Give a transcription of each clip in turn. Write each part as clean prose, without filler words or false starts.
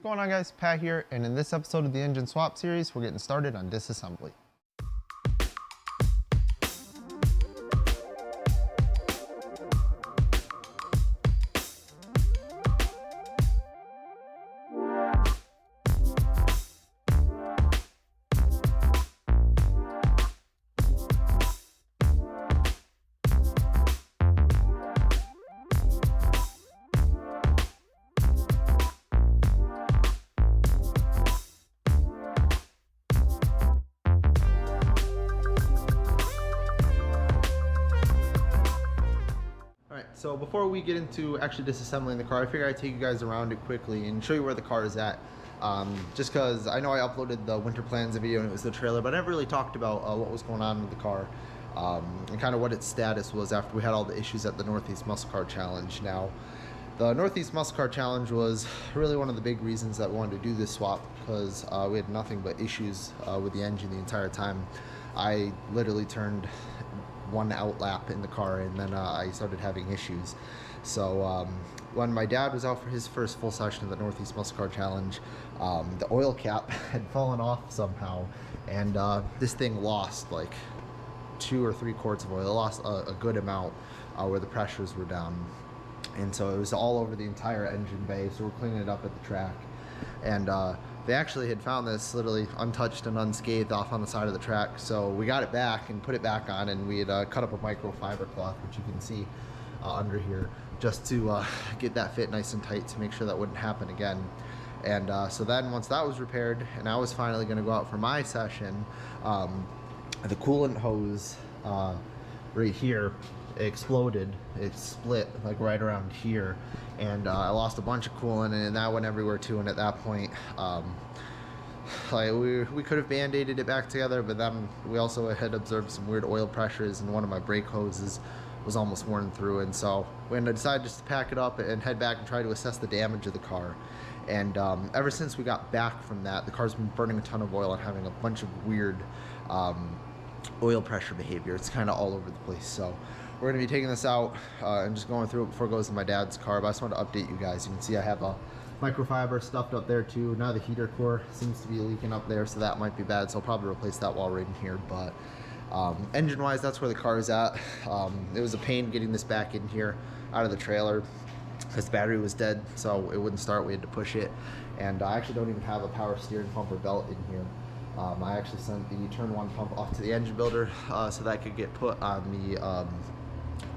going on, guys? Pat here, and in this episode of the Engine Swap series, we're getting started on disassembly. So before we get into actually disassembling the car, I figured I'd take you guys around it quickly and show you where the car is at. Just because I know I uploaded the winter plans video and it was the trailer, but I never really talked about what was going on with the car and kind of what its status was after we had all the issues at the Northeast Muscle Car Challenge. Now, the Northeast Muscle Car Challenge was really one of the big reasons that we wanted to do this swap, because we had nothing but issues with the engine the entire time. I literally turned one out lap in the car and then I started having issues. So when my dad was out for his first full session of the Northeast Muscle Car Challenge, the oil cap had fallen off somehow, and this thing lost like 2 or 3 quarts of oil. It lost a good amount where the pressures were down, and so it was all over the entire engine bay. So we're cleaning it up at the track, and they actually had found this literally untouched and unscathed off on the side of the track. So we got it back and put it back on, and we had cut up a microfiber cloth, which you can see under here, just to get that fit nice and tight to make sure that wouldn't happen again. And so then once that was repaired and I was finally going to go out for my session, the coolant hose right here exploded. It split like right around here, and I lost a bunch of coolant, and that went everywhere too. And at that point, like we could have band-aided it back together, but then we also had observed some weird oil pressures, and one of my brake hoses was almost worn through. And so we decided just to pack it up and head back and try to assess the damage of the car. And ever since we got back from that, the car's been burning a ton of oil and having a bunch of weird oil pressure behavior. It's kind of all over the place. So we're going to be taking this out and just going through it before it goes to my dad's car. But I just wanted to update you guys. You can see I have a microfiber stuffed up there too. Now the heater core seems to be leaking up there, so that might be bad. So I'll probably replace that while we're in here. But engine wise, that's where the car is at. It was a pain getting this back in here out of the trailer because the battery was dead, so it wouldn't start. We had to push it, and I actually don't even have a power steering pump or belt in here. I actually sent the turn 1 pump off to the engine builder so that could get put on the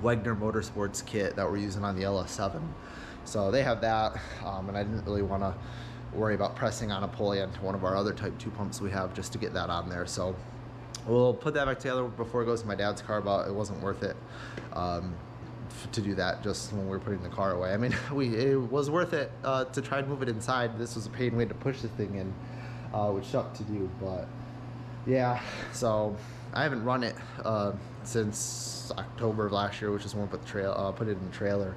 Wagner Motorsports kit that we're using on the LS7. So they have that, and I didn't really want to worry about pressing on a pulley onto one of our other Type 2 pumps we have just to get that on there. So we'll put that back together before it goes to my dad's car, but it wasn't worth it to do that just when we were putting the car away. I mean, it was worth it to try and move it inside. This was a pain. We had to push the thing in, which sucked to do, but yeah. So I haven't run it since October of last year, which is when we put it in the trailer,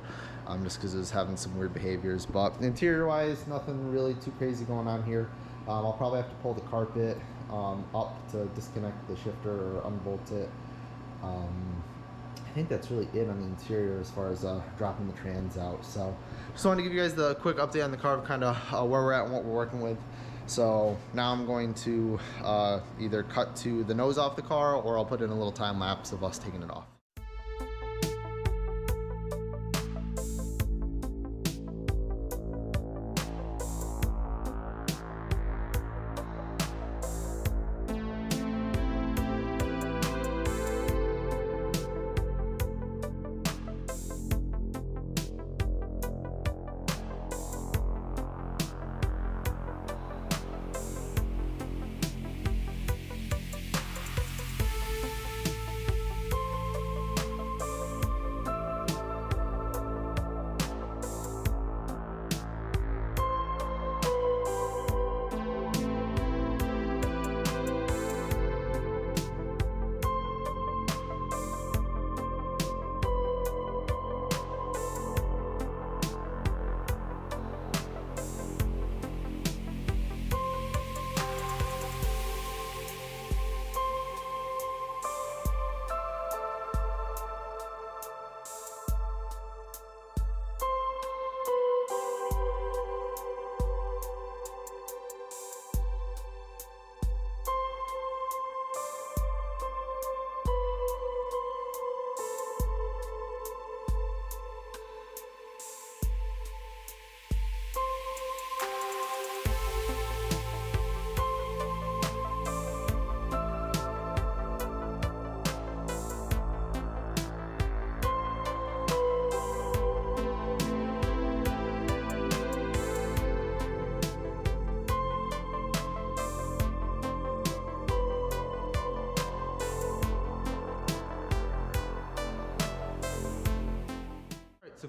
just because it was having some weird behaviors. But interior wise, nothing really too crazy going on here. I'll probably have to pull the carpet up to disconnect the shifter or unbolt it. I think that's really it on the interior as far as dropping the trans out. So just wanted to give you guys the quick update on the car, kind of where we're at and what we're working with. So now I'm going to either cut to the nose off the car, or I'll put in a little time lapse of us taking it off.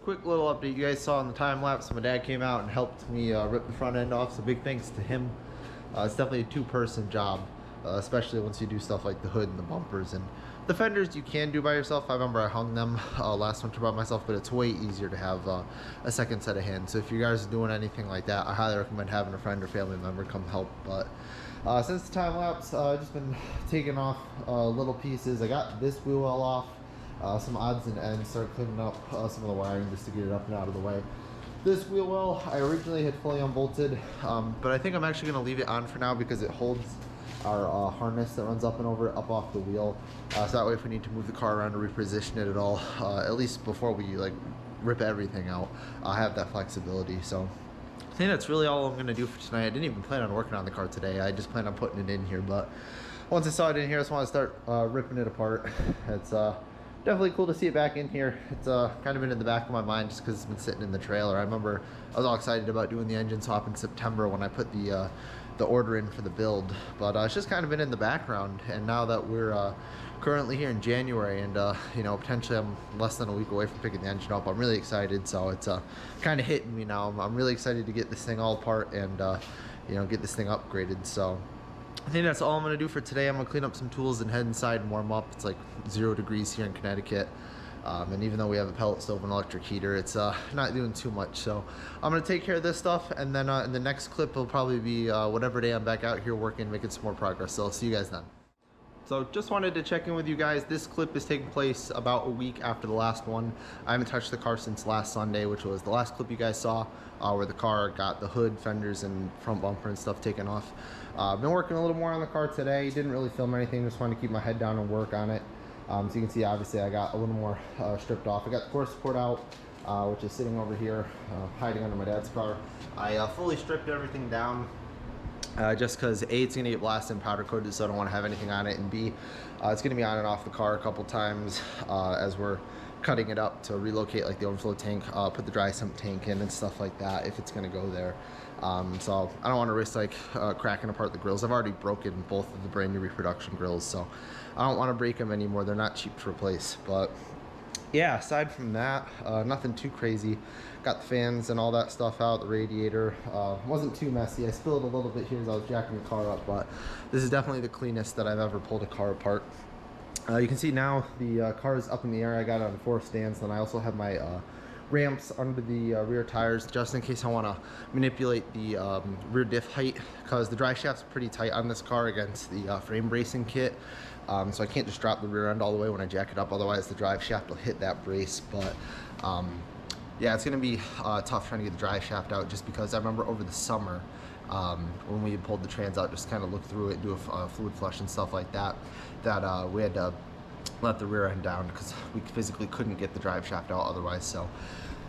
quick little update. You guys saw in the time lapse, my dad came out and helped me rip the front end off, so big thanks to him. It's definitely a two-person job, especially once you do stuff like the hood and the bumpers. And the fenders you can do by yourself. I remember I hung them last winter by myself, but it's way easier to have a second set of hands. So if you guys are doing anything like that, I highly recommend having a friend or family member come help. But since the time lapse, I've just been taking off little pieces. I got this wheel well off, some odds and ends, started cleaning up some of the wiring just to get it up and out of the way. This wheel well, I originally had fully unbolted, but I think I'm actually going to leave it on for now because it holds our harness that runs up and over, up off the wheel. So that way if we need to move the car around or reposition it at all, at least before we like rip everything out, I have that flexibility. So I think that's really all I'm going to do for tonight. I didn't even plan on working on the car today. I just planned on putting it in here, but once I saw it in here, I just want to start ripping it apart. It's definitely cool to see it back in here. It's kind of been in the back of my mind just because it's been sitting in the trailer. I remember I was all excited about doing the engine swap in September when I put the order in for the build, but it's just kind of been in the background. And now that we're currently here in January, and you know, potentially I'm less than a week away from picking the engine up, I'm really excited. So it's kind of hitting me now. I'm really excited to get this thing all apart and you know, get this thing upgraded. So I think that's all I'm going to do for today. I'm going to clean up some tools and head inside and warm up. It's like 0 degrees here in Connecticut. And even though we have a pellet stove and electric heater, it's not doing too much. So I'm going to take care of this stuff, and then in the next clip will probably be whatever day I'm back out here working, making some more progress. So I'll see you guys then. So just wanted to check in with you guys. This clip is taking place about a week after the last one. I haven't touched the car since last Sunday, which was the last clip you guys saw, where the car got the hood, fenders, and front bumper and stuff taken off. I've been working a little more on the car today. Didn't really film anything, just wanted to keep my head down and work on it. So you can see, obviously, I got a little more stripped off. I got the core support out, which is sitting over here, hiding under my dad's car. I fully stripped everything down, just because A, it's going to get blasted and powder coated, so I don't want to have anything on it, and B, it's going to be on and off the car a couple times as we're cutting it up to relocate like the overflow tank, put the dry sump tank in and stuff like that if it's going to go there. So I don't want to risk like cracking apart the grills. I've already broken both of the brand new reproduction grills, so I don't want to break them anymore. They're not cheap to replace. But yeah, aside from that, nothing too crazy. Got the fans and all that stuff out, the radiator. Wasn't too messy. I spilled a little bit here as I was jacking the car up, but this is definitely the cleanest that I've ever pulled a car apart. You can see now the car is up in the air. I got it on 4 stands, and I also have my ramps under the rear tires just in case I want to manipulate the rear diff height, because the drive shaft's pretty tight on this car against the frame bracing kit. So I can't just drop the rear end all the way when I jack it up, otherwise the drive shaft will hit that brace. But yeah, it's going to be tough trying to get the drive shaft out, just because I remember over the summer when we pulled the trans out, just kind of look through it, do a fluid flush and stuff like that, that we had to let the rear end down because we physically couldn't get the drive shaft out otherwise. So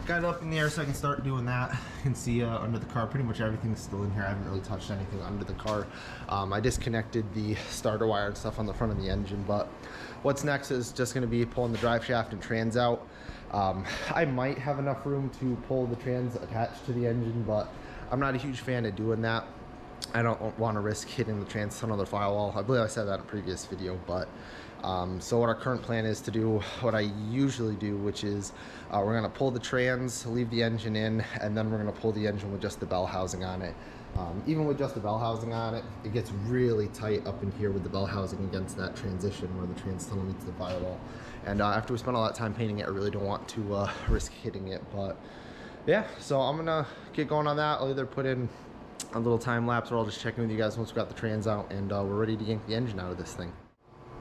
got it up in the air so I can start doing that. You can see under the car pretty much everything's still in here. I haven't really touched anything under the car. I disconnected the starter wire and stuff on the front of the engine, but what's next is just going to be pulling the drive shaft and trans out. I might have enough room to pull the trans attached to the engine, but I'm not a huge fan of doing that. I don't want to risk hitting the trans to another firewall. I believe I said that in a previous video, but so what our current plan is to do what I usually do, which is we're going to pull the trans, leave the engine in, and then we're going to pull the engine with just the bell housing on it. Even with just the bell housing on it, it gets really tight up in here with the bell housing against that transition where the trans tunnel meets the firewall. And after we spend a lot of time painting it, I really don't want to risk hitting it. But yeah, so I'm going to get going on that. I'll either put in a little time lapse, or I'll just check in with you guys once we got the trans out and we're ready to yank the engine out of this thing.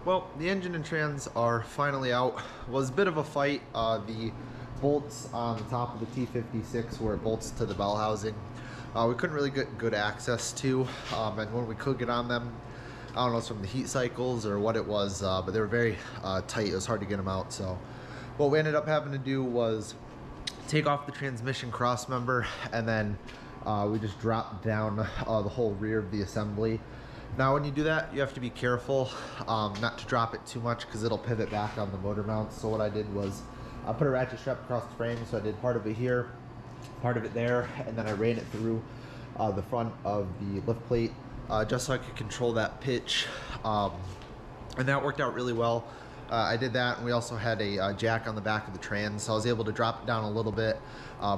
Well, the engine and trans are finally out. It was a bit of a fight. The bolts on the top of the T56 where it bolts to the bell housing, we couldn't really get good access to, and when we could get on them, I don't know if it's from the heat cycles or what it was, but they were very tight. It was hard to get them out. So what we ended up having to do was take off the transmission cross member, and then we just dropped down the whole rear of the assembly. Now when you do that, you have to be careful not to drop it too much because it'll pivot back on the motor mount. So what I did was I put a ratchet strap across the frame, so I did part of it here, part of it there, and then I ran it through the front of the lift plate just so I could control that pitch, and that worked out really well. I did that, and we also had a jack on the back of the trans, so I was able to drop it down a little bit.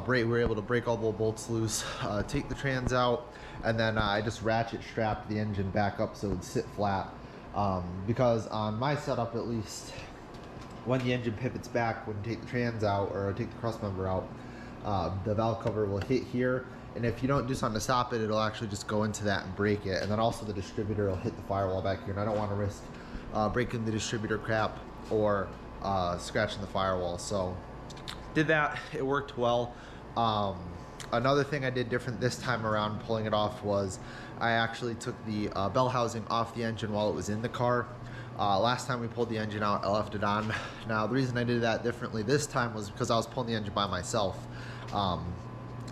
We were able to break all the bolts loose, take the trans out, and then I just ratchet strapped the engine back up so it would sit flat. Because on my setup, at least, when the engine pivots back, when you take the trans out or take the cross member out, the valve cover will hit here, and if you don't do something to stop it, it'll actually just go into that and break it, and then also the distributor will hit the firewall back here, and I don't want to risk breaking the distributor cap or scratching the firewall. So did that, it worked well. Another thing I did different this time around pulling it off was I actually took the bell housing off the engine while it was in the car. Last time we pulled the engine out, I left it on. Now the reason I did that differently this time was because I was pulling the engine by myself.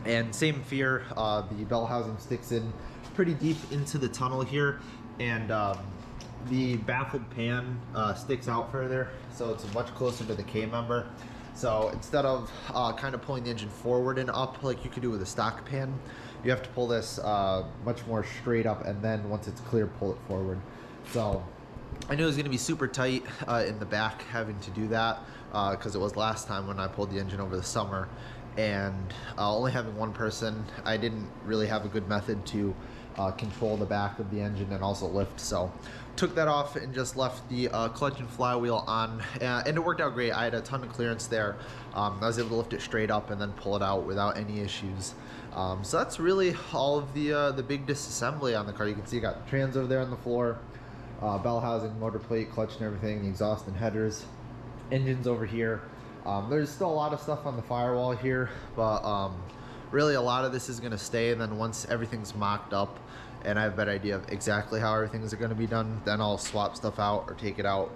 And same fear, the bell housing sticks in pretty deep into the tunnel here, and the baffled pan sticks out further, so it's much closer to the K member. So instead of kind of pulling the engine forward and up like you could do with a stock pan, you have to pull this much more straight up, and then once it's clear, pull it forward. So I knew it was going to be super tight in the back having to do that because it was last time when I pulled the engine over the summer, and only having one person, I didn't really have a good method to control the back of the engine and also lift. So took that off and just left the clutch and flywheel on, and it worked out great. I had a ton of clearance there. I was able to lift it straight up and then pull it out without any issues. So that's really all of the big disassembly on the car. You can see you got the trans over there on the floor, bell housing, motor plate, clutch and everything, the exhaust and headers, engines over here. There's still a lot of stuff on the firewall here, but really a lot of this is going to stay, and then once everything's mocked up and I have a better idea of exactly how everything's going to be done, then I'll swap stuff out or take it out,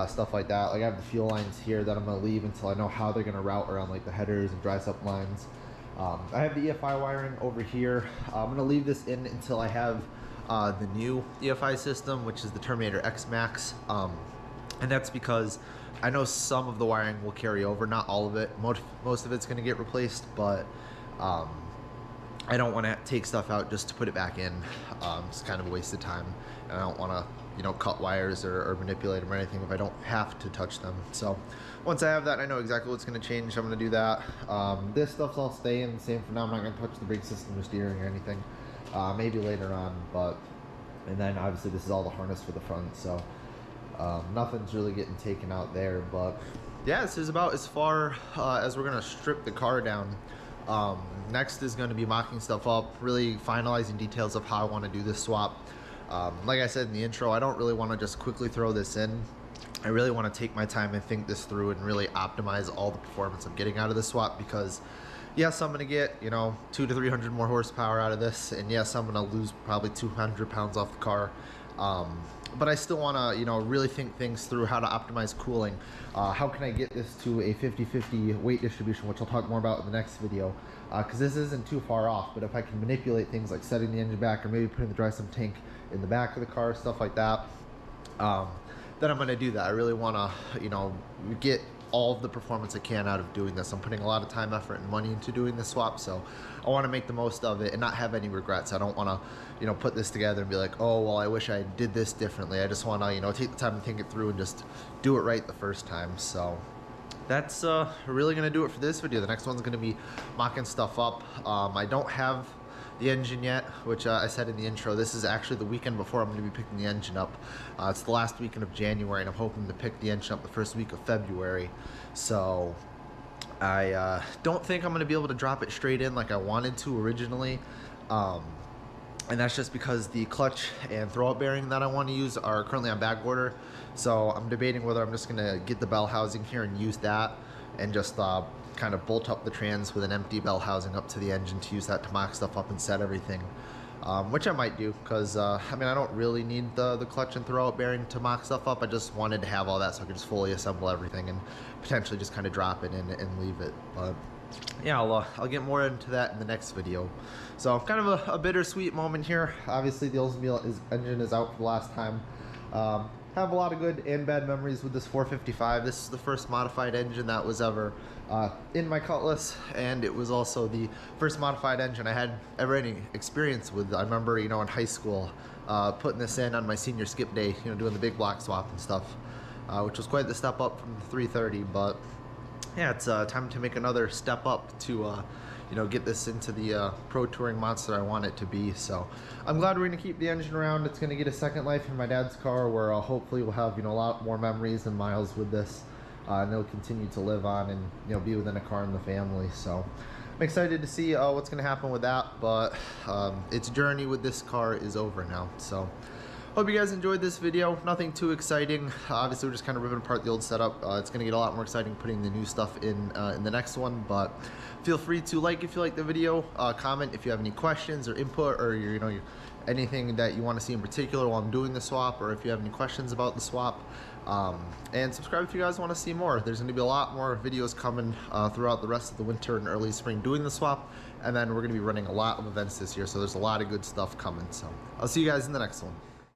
stuff like that. Like I have the fuel lines here that I'm going to leave until I know how they're going to route around like the headers and dry sup lines. I have the EFI wiring over here. I'm going to leave this in until I have the new EFI system, which is the Terminator X Max, and that's because I know some of the wiring will carry over, not all of it. Most of it's going to get replaced, but I don't want to take stuff out just to put it back in. It's kind of a waste of time, and I don't want to, you know, cut wires or manipulate them or anything if I don't have to touch them. So once I have that, I know exactly what's going to change. I'm going to do that. This stuff's all staying the same for now. I'm not going to touch the brake system or steering or anything. Maybe later on, and then obviously this is all the harness for the front, so nothing's really getting taken out there. But yeah, this is about as far as we're going to strip the car down. Next is going to be mocking stuff up, really finalizing details of how I want to do this swap. Like I said in the intro, I don't really want to just quickly throw this in. I really want to take my time and think this through and really optimize all the performance I'm getting out of the swap, because yes, I'm going to get, you know, 200 to 300 more horsepower out of this, and yes, I'm going to lose probably 200 pounds off the car. But I still want to, you know, really think things through, how to optimize cooling. How can I get this to a 50-50 weight distribution, which I'll talk more about in the next video, because this isn't too far off. But if I can manipulate things like setting the engine back or maybe putting the dry sump tank in the back of the car, stuff like that, then I'm going to do that. I really want to, you know, get all of the performance I can out of doing this. I'm putting a lot of time, effort, and money into doing this swap, so I want to make the most of it and not have any regrets. I don't want to, you know, put this together and be like, oh, well, I wish I did this differently. I just want to, you know, take the time to think it through and just do it right the first time. So that's really going to do it for this video. The next one's going to be mocking stuff up. I don't have the engine yet, which I said in the intro. This is actually the weekend before I'm going to be picking the engine up. It's the last weekend of January, and I'm hoping to pick the engine up the first week of February. So I don't think I'm going to be able to drop it straight in like I wanted to originally. And that's just because the clutch and throwout bearing that I want to use are currently on back order. So I'm debating whether I'm just going to get the bell housing here and use that, and just kind of bolt up the trans with an empty bell housing up to the engine to use that to mock stuff up and set everything, which I might do, because I mean, I don't really need the clutch and throwout bearing to mock stuff up. I just wanted to have all that so I could just fully assemble everything and potentially just kind of drop it in and leave it. But yeah, I'll get more into that in the next video. So kind of a bittersweet moment here. Obviously the Oldsmobeast engine is out for the last time. Have a lot of good and bad memories with this 455. This is the first modified engine that was ever in my Cutlass, and it was also the first modified engine I had ever any experience with. I remember, you know, in high school, putting this in on my senior skip day, you know, doing the big block swap and stuff. which was quite the step up from the 330. But yeah, it's time to make another step up to get this into the pro touring monster I want it to be. So I'm glad we're gonna keep the engine around. It's gonna get a second life in my dad's car, where hopefully we'll have a lot more memories and miles with this, and it'll continue to live on and be within a car in the family. So I'm excited to see what's gonna happen with that. But its journey with this car is over now. So hope you guys enjoyed this video. Nothing too exciting. Obviously, we're just kind of ripping apart the old setup. It's going to get a lot more exciting putting the new stuff in the next one. But feel free to like if you like the video, comment if you have any questions or input, or anything that you want to see in particular while I'm doing the swap, or if you have any questions about the swap. And subscribe if you guys want to see more. There's going to be a lot more videos coming throughout the rest of the winter and early spring doing the swap. And then we're going to be running a lot of events this year, so there's a lot of good stuff coming. So I'll see you guys in the next one.